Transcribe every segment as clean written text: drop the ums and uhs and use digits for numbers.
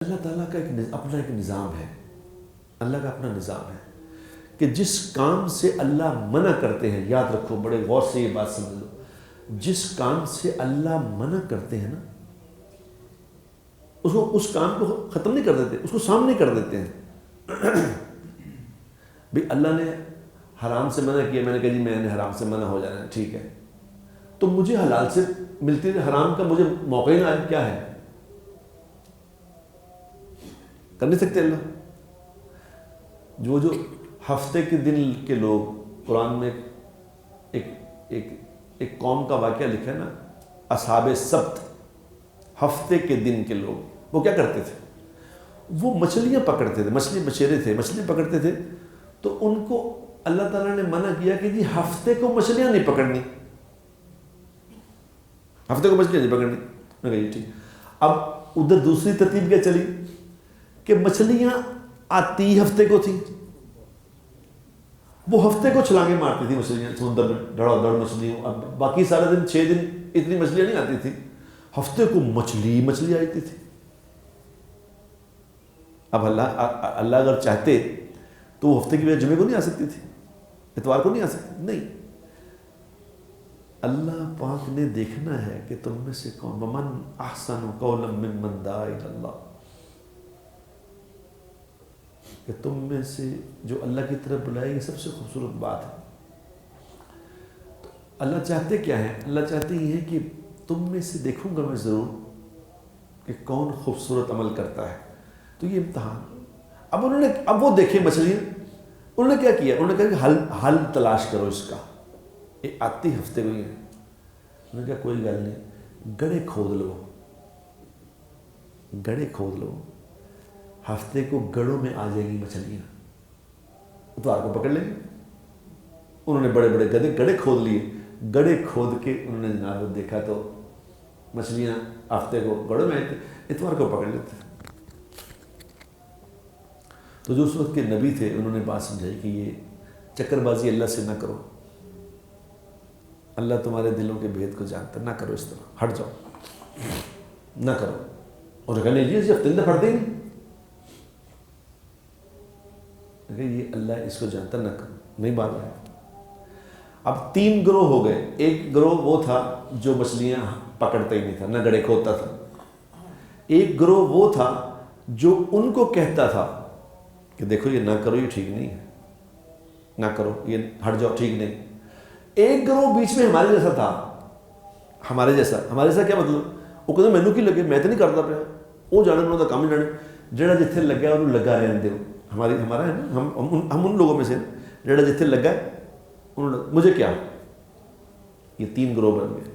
اللہ تعالیٰ کا اپنا ایک نظام ہے، اللہ کا اپنا نظام ہے کہ جس کام سے اللہ منع کرتے ہیں، یاد رکھو بڑے غور سے یہ بات سمجھ لو، جس کام سے اللہ منع کرتے ہیں نا اس کام کو ختم نہیں کر دیتے، اس کو سامنے کر دیتے ہیں۔ بھی اللہ نے حرام سے منع کیا، میں نے کہا جی میں نے حرام سے منع ہو جانا ہے، ٹھیک ہے، تو مجھے حلال سے ملتی ہے، حرام کا مجھے موقع ہی نہ آئے، کیا ہے؟ کر نہیں سکتے اللہ۔ جو ہفتے کے دن کے لوگ، قرآن میں ایک قوم کا واقعہ لکھا ہے نا، اصحاب سبت، ہفتے کے دن کے لوگ، وہ کیا کرتے تھے؟ وہ مچھلیاں پکڑتے تھے، مچھلی بچیرے تھے، مچھلی پکڑتے تھے، تو ان کو اللہ تعالیٰ نے منع کیا کہ جی ہفتے کو مچھلیاں نہیں پکڑنی، ہفتے کو مچھلیاں نہیں پکڑنی۔ میں کہا جی ٹھیک۔ اب ادھر دوسری ترتیب کیا چلی کہ مچھلیاں آتی ہفتے کو تھی، وہ ہفتے کو چھلانگیں مارتی تھی مچھلیاں سمندر میں، دڑا دڑ مچھلیوں، اب باقی سارے دن 6 دن اتنی مچھلیاں نہیں آتی تھی، ہفتے کو مچھلی آتی تھی۔ اب اللہ اگر چاہتے تو وہ ہفتے کی وجہ جمعے کو نہیں آ سکتی تھی، اتوار کو نہیں آ سکتی، نہیں، اللہ پاک نے دیکھنا ہے کہ تم میں سے کون، ومن احسن قولا ممن دعا الی اللہ، کہ تم میں سے جو اللہ کی طرف بلائے گی، سب سے خوبصورت بات ہے۔ تو اللہ چاہتے کیا ہے؟ اللہ چاہتے یہ ہے کہ تم میں سے دیکھوں گا میں ضرور کہ کون خوبصورت عمل کرتا ہے، تو یہ امتحان۔ اب وہ دیکھیں مچھلیاں، انہوں نے کیا کیا؟ انہوں نے کہا کہ حل تلاش کرو اس کا، یہ آتی ہفتے کو ہی ہے۔ انہوں نے کہا کوئی گل نہیں، گڑھے کھود لو، ہفتے کو گڑھوں میں آ جائیں گی مچھلیاں، اتوار کو پکڑ لیں گے۔ انہوں نے بڑے بڑے گڑھے کھود لیے، گڑھے کھود کے انہوں نے جناب دیکھا تو مچھلیاں ہفتے کو گڑھوں میں آئی، اتوار کو پکڑ لیتے۔ تو جو اس وقت کے نبی تھے انہوں نے بات سمجھائی کہ یہ چکر بازی اللہ سے نہ کرو، اللہ تمہارے دلوں کے بھید کو جانتا، نہ کرو اس طرح، ہٹ جاؤ، نہ کرو۔ اور کہنے لیجیے اسی ہفتے پڑھتے ہی نہیں، کہ یہ اللہ اس کو جانتا، نہ کرو، نہیں بات ہے۔ اب 3 گروہ ہو گئے، ایک گروہ وہ تھا جو مچھلیاں پکڑتا ہی نہیں تھا، نہ گڑھے کھودتا تھا، ایک گروہ وہ تھا جو ان کو کہتا تھا کہ دیکھو یہ نہ کرو، یہ ٹھیک نہیں ہے، نہ کرو، یہ ہٹ جاؤ، ٹھیک نہیں۔ ایک گروہ بیچ میں ہمارے جیسا تھا، ہمارے جیسا کیا مطلب؟ وہ کہتے مینوں کی لگے، میں تو نہیں کرتا پیا، وہ جانے انہوں کا کام ہی جانے، جہاں جتنے لگا انہوں لگا رہن دو، ہمارا ہے نا، ہم ان لوگوں میں سے جہاں جتنے لگا ہے مجھے کیا۔ یہ 3 گروہ بن گئے۔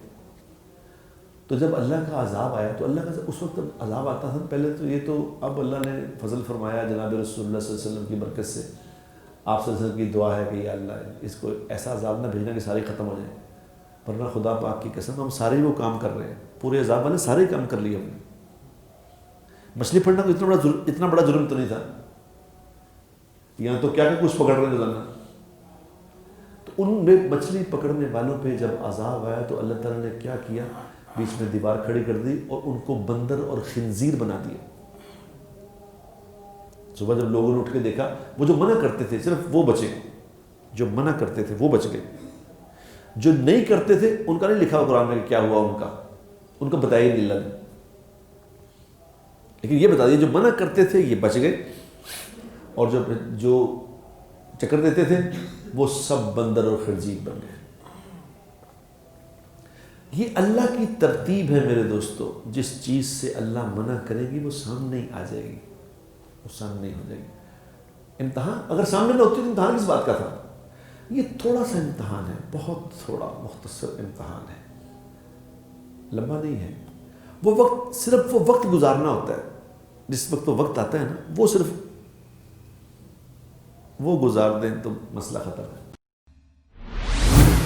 تو جب اللہ کا عذاب آیا تو اللہ کا اس وقت عذاب آتا تھا پہلے تو یہ تو اب اللہ نے فضل فرمایا جناب رسول اللہ صلی اللہ علیہ وسلم کی برکت سے، آپ صلی اللہ علیہ وسلم کی دعا ہے کہ یا اللہ اس کو ایسا عذاب نہ بھیجنا کہ سارے ختم ہو جائیں، ورنہ خدا پاک کی قسم ہم سارے وہ کام کر رہے ہیں، پورے عذاب والے سارے کام کر لیے ہم نے۔ مچھلی پکڑنا تو اتنا بڑا جرم تو نہیں تھا، یہاں تو کیا کہ کچھ پکڑ رہے گزرنا۔ تو ان میں مچھلی پکڑنے والوں پہ جب عذاب آیا تو اللہ تعالیٰ نے کیا کیا؟ بیچ میں دیوار کھڑی کر دی اور ان کو بندر اور خنزیر بنا دیا۔ صبح جب لوگوں نے اٹھ کے دیکھا، وہ جو منع کرتے تھے صرف وہ بچے، جو منع کرتے تھے وہ بچ گئے، جو نہیں کرتے تھے ان کا نہیں لکھا قرآن میں کہ کیا ہوا ان کا بتایا ہی نہیں اللہ نے، لیکن یہ بتا دیا جو منع کرتے تھے یہ بچ گئے، اور جو چکر دیتے تھے وہ سب بندر اور خنزیر بن گئے۔ یہ اللہ کی ترتیب ہے میرے دوستو، جس چیز سے اللہ منع کرے گی وہ سامنے ہی آ جائے گی، وہ سامنے ہی ہو جائے گی۔ امتحان اگر سامنے نہ ہوتی تو امتحان کس بات کا تھا؟ یہ تھوڑا سا امتحان ہے، بہت تھوڑا مختصر امتحان ہے، لمبا نہیں ہے۔ وہ وقت صرف وہ وقت گزارنا ہوتا ہے، جس وقت وہ وقت آتا ہے نا، وہ صرف وہ گزار دیں تو مسئلہ ختم ہے۔